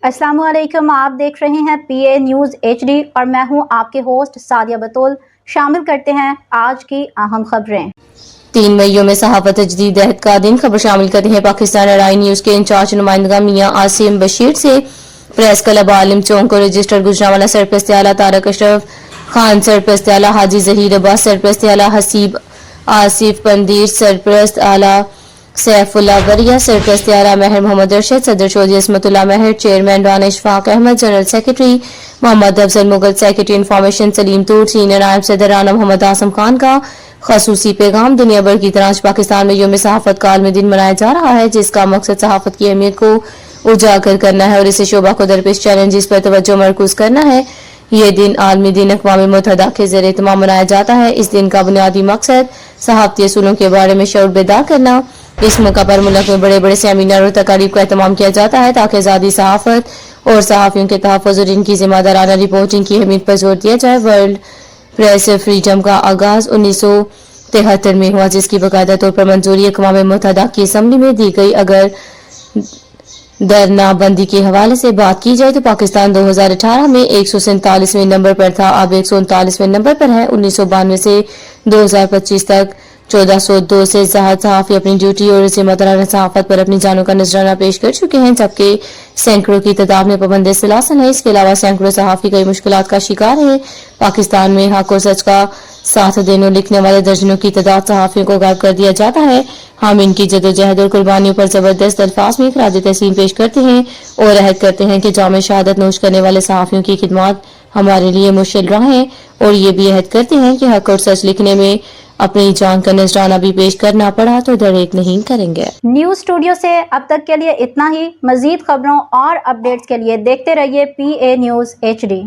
अस्सलाम वालेकुम। आप देख रहे हैं PA न्यूज़ HD और मैं हूं आपके होस्ट सादिया बतूल। शामिल करते हैं आज की अहम खबरें। 3 मई में सहाफत तजदीद अहद का दिन। खबर शामिल करते हैं पाकिस्तान अराई न्यूज़ के इंचार्ज नुमाइंदा मियां आसिम बशीर से। प्रेस क्लब आलिम चौक को रजिस्टर गुजरांवाला सरप्रस्त आला तारक अशरफ खान, सरप्रस्त आला हाजी जहीर अब्बास, सरप्रस्त आला हसीब आसिफ पंदीर, सरप्रस्त आला सैफुल्ला वरिया, सरप्रस्त आला महर मोहम्मद अरशद, सदर Chaudhry Asmatullah Mehar, chairman Rana Ishfaq Ahmad, general secretary Mohammad Afzal Mughal, secretary information Saleem Toor, senior नायब सदर राना मोहम्मद आसम खान का खसूसी पैगाम। दुनिया भर की तरह पाकिस्तान में यौम सहाफत का आलमी दिन मनाया जा रहा है, जिसका मकसद सहाफत की अहमियत को उजागर करना है और इसे शोबा को दरपेश चैलेंजेस पर तवज्जो मरकूज करना है। ये दिन आलमी दिन अक़वाम मुत्तहिदा के ज़रिए एहतमाम मनाया जाता है। इस दिन का बुनियादी मकसद सहाफती असूलों के बारे में शऊर बेदार करना। इस मौका पर मुल्क में बड़े बड़े सेमिनार और तकारीब का एहतमाम किया जाता है ताकि आज़ादी सहाफत और सहाफ़ियों के तहफ़्फ़ुज़ और इनकी ज़िम्मेदाराना रिपोर्टिंग की अहमियत पर जोर दिया जाए। वर्ल्ड प्रेस फ्रीडम का आगाज़ 1973 में हुआ, जिसकी बाकायदा तौर पर मंजूरी अक़वाम मुत्तहिदा की असम्बली में दी गई। अगर दरनाबंदी के हवाले से बात की जाए तो पाकिस्तान 2018 में 147वें नंबर पर था, अब 139वें नंबर पर है। 1992 से 2025 तक 1402 से ज्यादा सहाफ़ी अपनी ड्यूटी और ज़िम्मेदाराना सहाफ़त पर अपनी जानों का नजराना पेश कर चुके हैं, जबकि सैकड़ों की तादाद में पाबंद सिलासन है। इसके अलावा सैकड़ों सहाफ़ी कई मुश्किलात का शिकार है। पाकिस्तान में हक और सच का साथ देने और लिखने वाले दर्जनों की तादाद सहाफ़ियों को गायब कर दिया जाता है। हम इनकी जदोजहद और कुर्बानियों पर जबरदस्त अल्फाज में खराज तहसीन पेश करते हैं और अहद करते हैं कि जाम शहादत नोश करने वाले सहाफ़ियों की खिदमत हमारे लिए मुश्किल राहें, और ये भी अहद करते हैं कि हक और सच लिखने में अपनी जान का नजराना भी पेश करना पड़ा तो दरेक नहीं करेंगे। न्यूज़ स्टूडियो से अब तक के लिए इतना ही। मजीद खबरों और अपडेट्स के लिए देखते रहिए PA न्यूज़ HD।